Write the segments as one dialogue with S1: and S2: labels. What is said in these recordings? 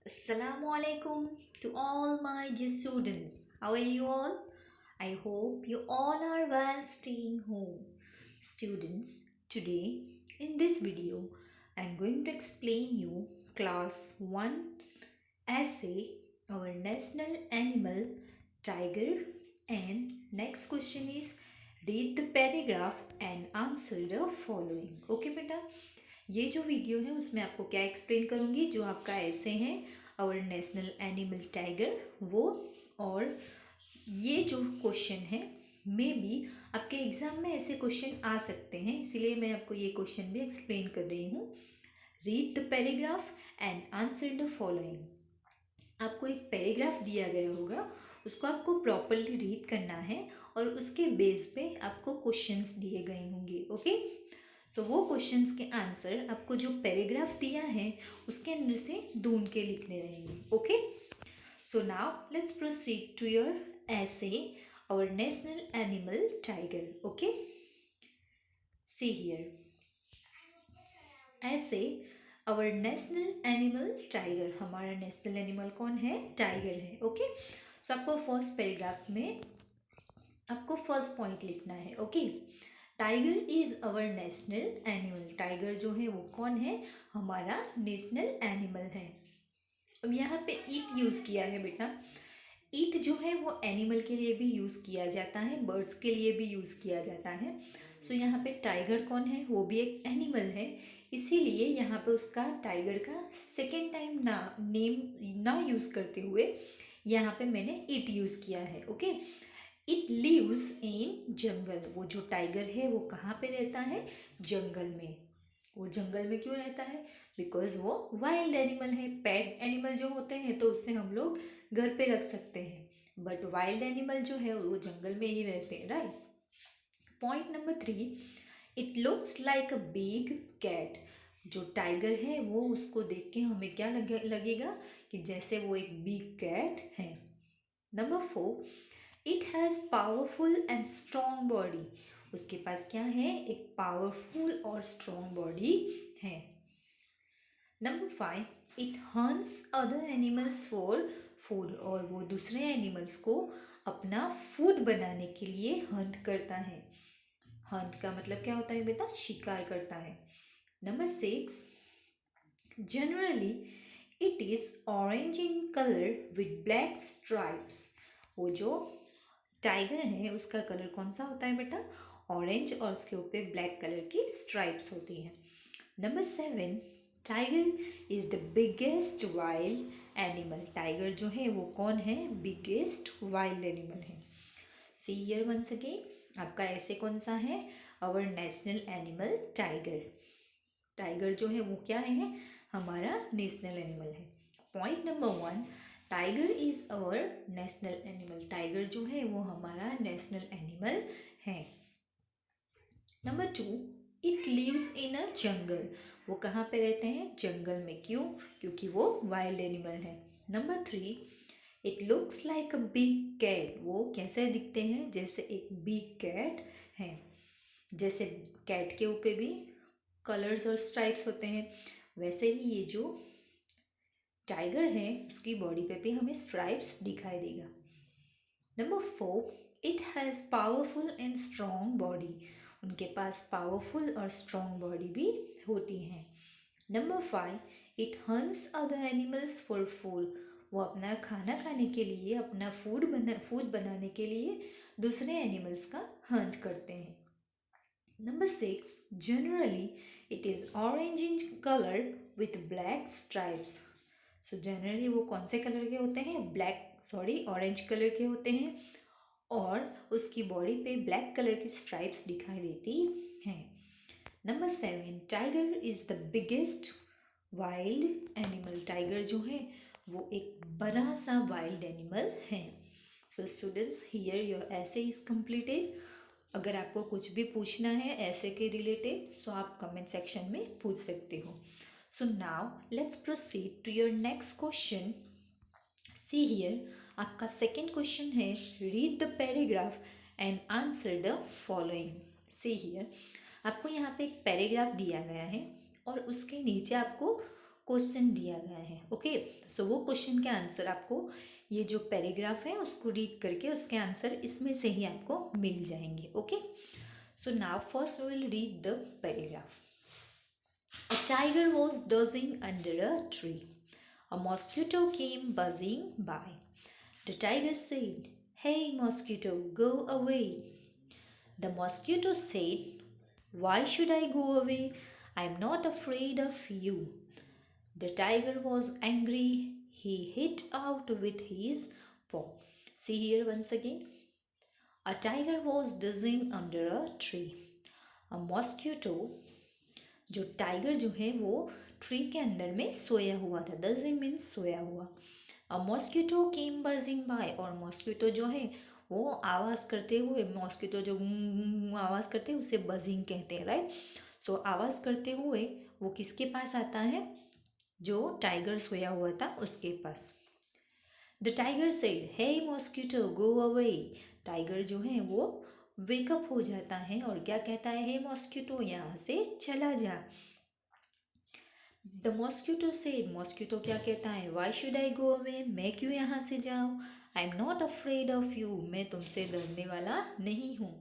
S1: Assalamu alaikum to all my dear students. How are you all? I hope you all are well staying home. Students, today in this video I am going to explain you class 1 essay our national animal tiger, and next question is read the paragraph and answer the following. Okay बेटा, ये जो video है उसमें आपको क्या explain करूँगी, जो आपका ऐसे है आवर नेशनल एनिमल टाइगर वो, और ये जो क्वेश्चन है मे बी आपके एग्ज़ाम में ऐसे क्वेश्चन आ सकते हैं, इसीलिए मैं आपको ये क्वेश्चन भी एक्सप्लेन कर रही हूँ. Read the paragraph and answer the following. आपको एक पैराग्राफ दिया गया होगा, उसको आपको प्रॉपरली रीड करना है और उसके बेस पे आपको क्वेश्चंस दिए गए होंगे. ओके, सो वो क्वेश्चंस के आंसर आपको जो पैराग्राफ दिया है उसके अंदर से ढूंढ के लिखने रहेंगे. Okay, so now let's proceed to your essay our national animal tiger. Okay, see here ऐसे our national animal tiger. हमारा नेशनल एनिमल कौन है? टाइगर है. ओके, सो आपको फर्स्ट पैराग्राफ में आपको फर्स्ट पॉइंट लिखना है. Okay, tiger is our national animal. Tiger जो है वो कौन है? हमारा नेशनल एनिमल है. अब यहाँ पे ईट यूज़ किया है बेटा. ईट जो है वो एनिमल के लिए भी यूज़ किया जाता है, बर्ड्स के लिए भी यूज़ किया जाता है. सो यहाँ पे टाइगर कौन है? वो भी एक एनिमल है, इसीलिए यहाँ पे उसका टाइगर का सेकेंड टाइम ना नेम ना यूज़ करते हुए यहाँ पे मैंने इट यूज़ किया है. ओके, इट लिव्स इन जंगल. वो जो टाइगर है वो कहाँ पे रहता है? जंगल में. वो जंगल में क्यों रहता है? बिकॉज वो वाइल्ड एनिमल है. पेट एनिमल जो होते हैं तो उससे हम लोग घर पे रख सकते हैं, बट वाइल्ड एनिमल जो है वो जंगल में ही रहते हैं. Right. Point number 3, it looks like a big cat. जो टाइगर है वो उसको देख के हमें क्या लगेगा कि जैसे वो एक बिग कैट है. Number 4, it has powerful and strong body. उसके पास क्या है? एक पावरफुल और स्ट्रॉन्ग बॉडी है. Number 5, it hunts other animals for food. और वो दूसरे एनिमल्स को अपना फूड बनाने के लिए हंट करता है. हंट का मतलब क्या होता है बेटा? शिकार करता है. Number 6, generally it is orange in colour with black stripes. वो जो टाइगर है उसका कलर कौन सा होता है बेटा? ऑरेंज, और उसके ऊपर ब्लैक कलर की स्ट्राइप्स होती हैं. Number 7, tiger is the biggest wild animal. Tiger जो है वो कौन है? बिगेस्ट वाइल्ड एनिमल है. सी हियर वंस अगेन, आपका ऐसे कौन सा है? Our national animal tiger. Tiger जो है वो क्या है? हमारा नेशनल एनिमल है. Point number 1, tiger is our national animal. Tiger जो है वो हमारा नेशनल एनिमल है. Number 2, it lives in a jungle. वो कहाँ पे रहते हैं? जंगल में. क्यों? क्योंकि वो वाइल्ड एनिमल है. Number 3, it looks like a big cat. वो कैसे दिखते हैं? जैसे एक बिग कैट है. जैसे कैट के ऊपर भी कलर्स और स्ट्राइप्स होते हैं, वैसे ही ये जो टाइगर है उसकी बॉडी पे भी हमें स्ट्राइप्स दिखाई देगा. Number 4, it has powerful and strong body. उनके पास पावरफुल और स्ट्रॉन्ग बॉडी भी होती है. Number 5, it hunts other animals for food. वो अपना खाना खाने के लिए, अपना फूड बनाने के लिए दूसरे एनिमल्स का हंट करते हैं. Number 6, generally it is orange in colour with black stripes. So generally वो कौन से कलर के होते हैं? ऑरेंज कलर के होते हैं, और उसकी बॉडी पे ब्लैक कलर की स्ट्राइप्स दिखाई देती हैं. Number 7, tiger is the biggest wild animal. Tiger जो है वो एक बड़ा सा वाइल्ड एनिमल है. सो स्टूडेंट्स, हियर योर ऐसे इज़ कंप्लीटेड. अगर आपको कुछ भी पूछना है ऐसे के रिलेटेड, सो आप कमेंट सेक्शन में पूछ सकते हो. So now let's proceed to your next question. See here, आपका सेकेंड क्वेश्चन है read the paragraph and answer the following. See here, आपको यहाँ पे एक पैराग्राफ दिया गया है और उसके नीचे आपको क्वेश्चन दिया गया है। ओके, सो वो क्वेश्चन के आंसर आपको ये जो पैराग्राफ है उसको रीड करके उसके आंसर इसमें से ही आपको मिल जाएंगे। Okay, so now first we will read the paragraph. A tiger was dozing under a tree. A mosquito came buzzing by. The tiger said, "Hey, mosquito, go away." The mosquito said, "Why should I go away? I'm not afraid of you." The tiger was angry. He hit out with his paw. See here once again. A tiger was dozing under a tree. A mosquito, जो tiger जो है वो tree के अंदर में सोया हुआ था। डजिंग मीन्स सोया हुआ। A mosquito came buzzing by, और मॉस्किटो जो है वो आवाज़ करते हुए, मॉस्किटो जो आवाज़ करते हैं उसे बजिंग कहते हैं, राइट। सो आवाज़ करते हुए वो किसके पास आता है? जो टाइगर सोया हुआ था उसके पास। The tiger said, hey mosquito go away. Tiger जो है वो वेकअप हो जाता है और क्या कहता है? हे मॉस्किटो, यहाँ से चला जा। द मॉस्किटो सेड, मॉस्किटो क्या कहता है? Y should I go away, मैं क्यों यहाँ से जाऊँ? आई am not afraid of you, मैं तुमसे डरने वाला नहीं हूँ।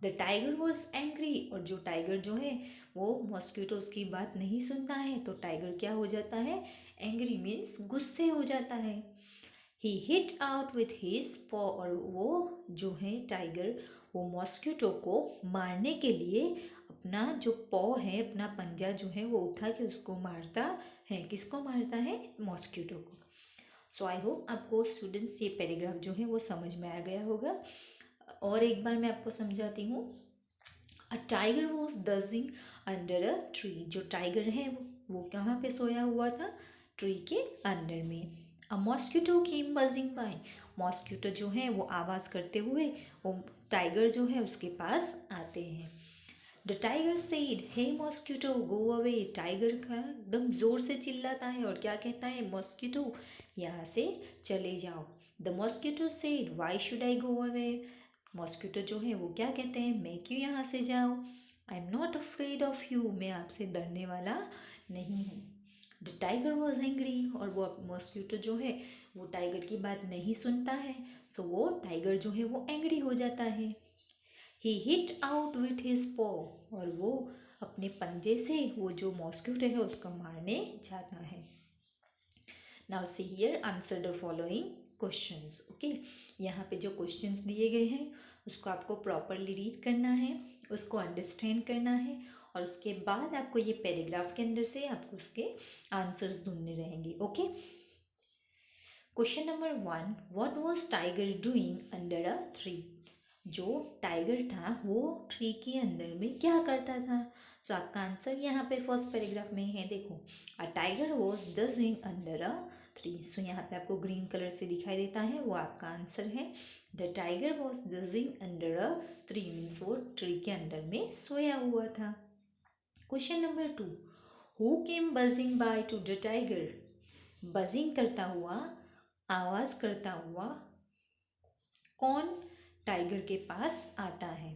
S1: द टाइगर वॉज एंग्री, और जो टाइगर जो है वो मॉस्किटो उसकी बात नहीं सुनता है तो टाइगर क्या हो जाता है? एंग्री मीन्स गुस्से हो जाता है। ही हिट आउट विथ हिज पॉ, और वो जो है टाइगर वो मॉस्किटो को मारने के लिए अपना जो पॉ है, अपना पंजा जो है वो उठा के उसको मारता है। किसको मारता है? मॉस्किटो को। सो आई होप आपको स्टूडेंट्स ये पैराग्राफ जो है वो समझ में आ गया होगा। और एक बार मैं आपको समझाती हूँ। A tiger was dozing under a tree, जो टाइगर है वो कहाँ पे सोया हुआ था? ट्री के अंदर में। A mosquito came buzzing by, mosquito जो है वो आवाज़ करते हुए वो टाइगर जो है उसके पास आते हैं। The tiger said, hey mosquito go away, tiger का एकदम जोर से चिल्लाता है और क्या कहता है? मॉस्किटो, यहाँ से चले जाओ। The mosquito said, why should I go away, mosquito जो है वो क्या कहते हैं? मैं क्यों यहाँ से जाऊँ? आई am not afraid of you, मैं आपसे डरने वाला नहीं हूँ। द टाइगर वॉज एंग्री, और वो मॉस्किटो जो है वो टाइगर की बात नहीं सुनता है तो वो टाइगर जो है वो एंग्री हो जाता है। ही हिट आउट विथ हिज पॉ, और वो अपने पंजे से वो जो मॉस्किटो है उसको मारने जाता है। Now see here, answer the following questions. Okay, यहाँ पे जो क्वेश्चंस दिए गए हैं उसको आपको प्रॉपरली रीड करना है, उसको अंडरस्टैंड करना है, और उसके बाद आपको ये पैराग्राफ के अंदर से आपको उसके आंसर्स ढूंढने रहेंगे। Okay, question number 1, what was tiger doing under a tree, जो टाइगर था वो ट्री के अंदर में क्या करता था? तो आपका आंसर यहाँ पे फर्स्ट पैराग्राफ में है, देखो। A tiger was dozing under a tree, so यहाँ पे आपको ग्रीन कलर से दिखाई देता है, वो आपका आंसर है। The tiger was dozing under a tree means वो ट्री के अंदर में सोया हुआ था। Question number 2, who came buzzing by to the tiger, buzzing करता हुआ, आवाज़ करता हुआ कौन टाइगर के पास आता है?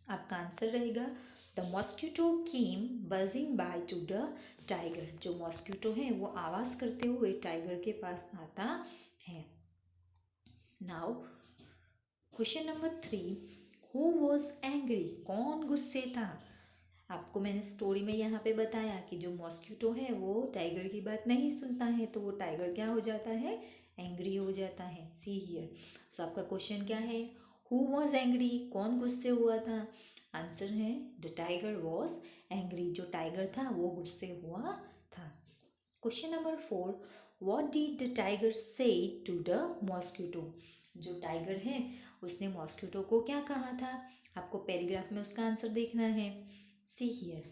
S1: आपका आंसर रहेगा the mosquito came buzzing by to the tiger, जो मॉस्किटो है वो आवाज़ करते हुए टाइगर के पास आता है। Now question number 3, who was angry, कौन गुस्से था? आपको मैंने स्टोरी में यहाँ पे बताया कि जो मॉस्किटो है वो टाइगर की बात नहीं सुनता है तो वो टाइगर क्या हो जाता है? एंग्री हो जाता है। सी हियर, सो आपका क्वेश्चन क्या है? हु वॉज एंग्री, कौन गुस्से हुआ था? आंसर है द टाइगर वॉज एंग्री, जो टाइगर था वो गुस्से हुआ था। Question number 4, what did the tiger say to the mosquito, जो टाइगर है उसने मॉस्किटो को क्या कहा था? आपको पैराग्राफ में उसका आंसर देखना है। See here,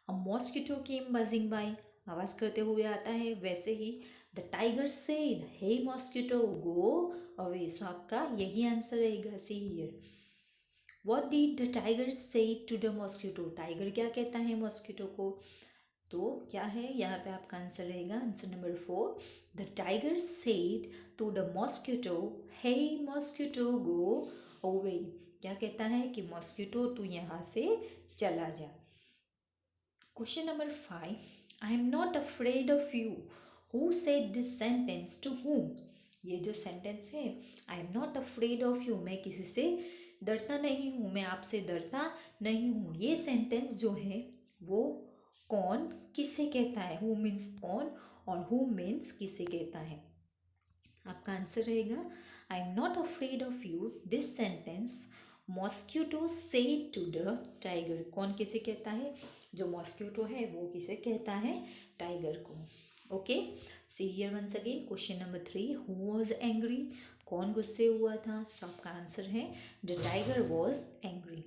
S1: a mosquito came buzzing by, आवाज़ करते हुए आता है, वैसे ही the tiger said, hey mosquito go away, so आपका यही आंसर रहेगा। See here, what did the tiger say to the mosquito, tiger क्या कहता है मॉस्किटो को? तो क्या है यहाँ पे आपका आंसर रहेगा? Answer number 4, the tiger said to the mosquito, hey mosquito go away, क्या कहता है कि मॉस्किटो तू यहाँ से चला जा। Question number 5, I am not afraid of you, who said this sentence to whom? ये जो सेंटेंस है, I am not afraid of you, मैं किसी से डरता नहीं हूँ, मैं आपसे डरता नहीं हूँ, ये सेंटेंस जो है वो कौन किसे कहता है? हु मीन्स कौन और हु मीन्स किसे कहता है? आपका आंसर रहेगा I am not afraid of you, this sentence mosquito said to the tiger. कौन किसे कहता है? जो मॉस्क्यूटो है वो किसे कहता है? टाइगर को। Okay, see here once again question number 3, who was angry? कौन गुस्से हुआ था? तो आपका आंसर है the tiger was angry.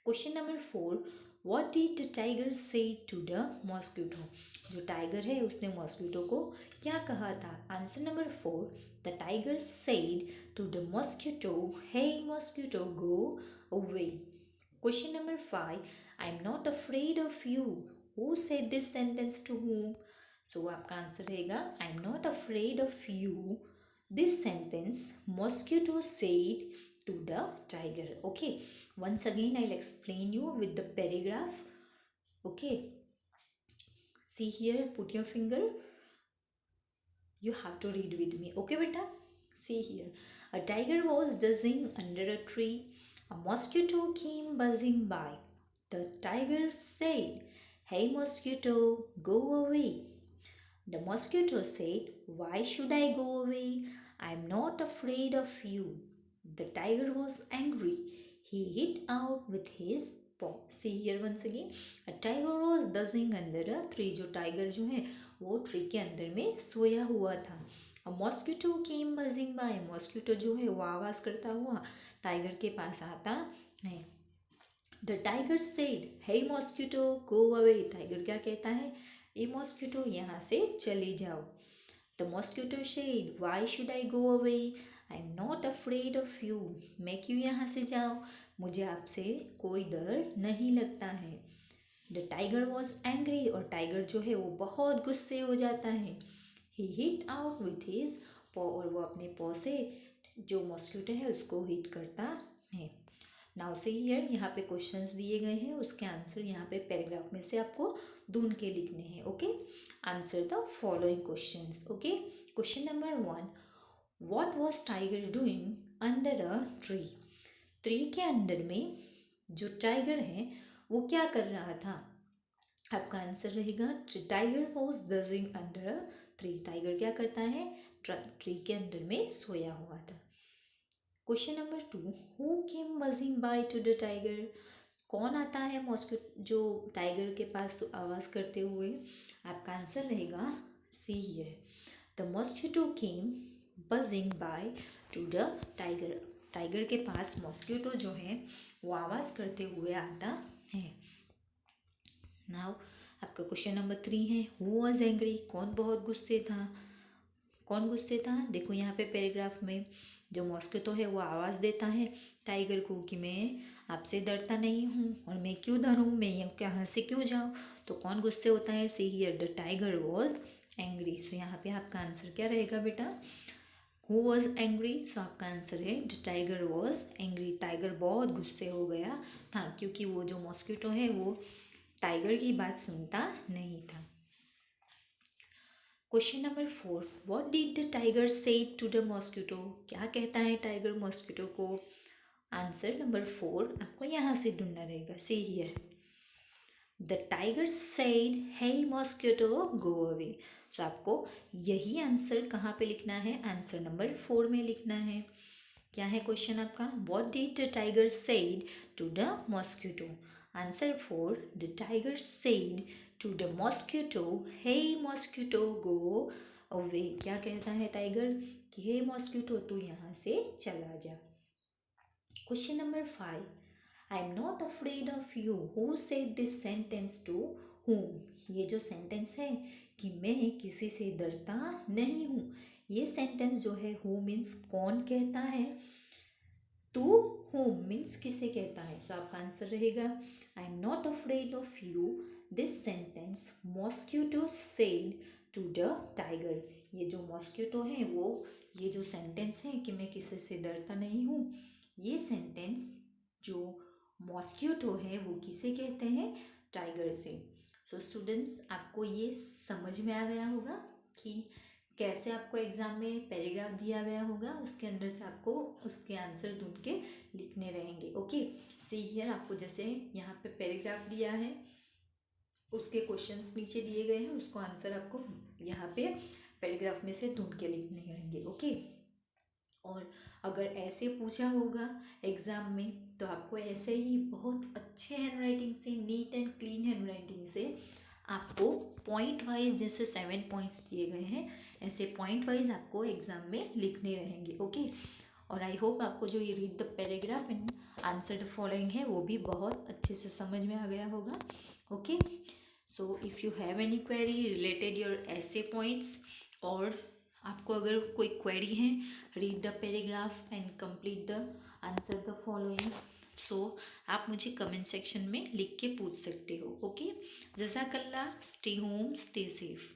S1: Question number 4, what did the tiger say to the mosquito? जो टाइगर है उसने मॉस्क्यूटो को क्या कहा था? Answer number 4, the tiger said to the mosquito, hey mosquito go away. Question number 5, I am not afraid of you, who said this sentence to whom? So आपका answer रहेगा I am not afraid of you, this sentence mosquito said to the tiger. Okay, once again I'll explain you with the paragraph. Okay, see here, put your finger, you have to read with me. Okay beta, see here, a tiger was dozing under a tree, a mosquito came buzzing by. The tiger said, hey mosquito, go away. The mosquito said, why should I go away? I'm not afraid of you. The tiger was angry. He hit out with his paw. See here once again. A tiger was dozing under a tree. जो tiger जो है वो tree के अंदर में सोया हुआ था. A mosquito came buzzing by. Mosquito जो है वो आवाज़ करता हुआ टाइगर के पास आता है. The tiger said, hey mosquito go away. Tiger क्या कहता है? ए मॉस्किटो यहाँ से चले जाओ. The mosquito said, why should I go away? I am not afraid of you. मैं क्यों यहाँ से जाऊँ? मुझे आपसे कोई डर नहीं लगता है. The tiger was angry. और टाइगर जो है वो बहुत गुस्से हो जाता है. ही हिट आउट विथ हिज पॉ. और वो अपने पॉ से जो मॉस्किटो है उसको हिट करता है. नाउ से हियर, यहाँ पे क्वेश्चंस दिए गए हैं, उसके आंसर यहाँ पे पैराग्राफ में से आपको ढूंढ के लिखने हैं. Okay, answer the following questions. Okay, question number 1, what was tiger doing under a tree? Tree के अंदर में जो टाइगर है वो क्या कर रहा था? आपका आंसर रहेगा tiger was dozing under a tree. Tiger क्या करता है? ट्री के अंदर में सोया हुआ था. Question number 2, who came buzzing by to the tiger? कौन आता है मॉस्किटो जो टाइगर के पास आवाज़ करते हुए? आपका आंसर रहेगा see here, the mosquito came buzzing by to the tiger. Tiger के पास मॉस्किटो जो है वो आवाज़ करते हुए आता है. नाउ आपका क्वेश्चन नंबर 3 है, हु वॉज एंग्री? कौन बहुत गुस्से था? कौन गुस्से था? देखो यहाँ पे पैराग्राफ में जो मॉस्किटो है वो आवाज़ देता है टाइगर को कि मैं आपसे डरता नहीं हूँ और मैं क्यों डरूँ, मैं कहाँ से क्यों जाऊँ. तो कौन गुस्से होता है? See here, the tiger was angry. So यहाँ पे आपका आंसर क्या रहेगा बेटा? Who was angry. सो आपका आंसर है the tiger was angry. Tiger बहुत गुस्से हो गया था क्योंकि वो जो मॉस्किटो है वो टाइगर की बात सुनता नहीं था. Question number 4, what did the tiger say to the mosquito? क्या कहता है टाइगर मॉस्किटो को? आंसर नंबर 4 आपको यहाँ से ढूंढना रहेगा. See here, the tiger said, hey mosquito go away. So आपको यही आंसर कहाँ पे लिखना है? आंसर नंबर 4 में लिखना है. क्या है क्वेश्चन आपका? What did the tiger said to the mosquito? Answer 4, the tiger said to the mosquito, hey mosquito go away. क्या कहता है टाइगर? कि हे मॉस्किटो तू यहाँ से चला जा. Question number 5, I am not afraid of you, who said this sentence to whom? ये जो सेंटेंस है कि मैं किसी से डरता नहीं हूँ, ये सेंटेंस जो है हु मीन्स कौन कहता है, टू whom मीन्स किसे कहता है. सो आपका आंसर रहेगा I am not afraid of you, this sentence mosquito said to the tiger. ये जो मॉस्किटो है वो ये जो सेंटेंस है कि मैं किसी से डरता नहीं हूँ, ये सेंटेंस जो मॉस्किटो है वो किसे कहते हैं? टाइगर से. सो स्टूडेंट्स, आपको ये समझ में आ गया होगा कि कैसे आपको एग्ज़ाम में पैराग्राफ दिया गया होगा, उसके अंदर से आपको उसके आंसर ढूंढ के लिखने रहेंगे। ओके, सी हियर, आपको जैसे यहाँ पे पैराग्राफ दिया है, उसके क्वेश्चंस नीचे दिए गए हैं, उसको आंसर आपको यहाँ पे पैराग्राफ में से ढूंढ के लिखने रहेंगे। ओके, और अगर ऐसे पूछा होगा एग्ज़ाम में तो आपको ऐसे ही बहुत अच्छे हैंडराइटिंग से, नीट एंड क्लीन हैंडराइटिंग से आपको पॉइंट वाइज, जैसे 7 पॉइंट्स दिए गए हैं, ऐसे पॉइंट वाइज आपको एग्ज़ाम में लिखने रहेंगे। ओके, और आई होप आपको जो ये read the paragraph and answer the following है वो भी बहुत अच्छे से समझ में आ गया होगा। Okay, so if you have any query related your ऐसे पॉइंट्स, और आपको अगर कोई क्वेरी है, read the paragraph and complete the answer the following, so आप मुझे कमेंट सेक्शन में लिख के पूछ सकते हो। ओके, जज़ाकल्लाह, स्टे होम, स्टे सेफ।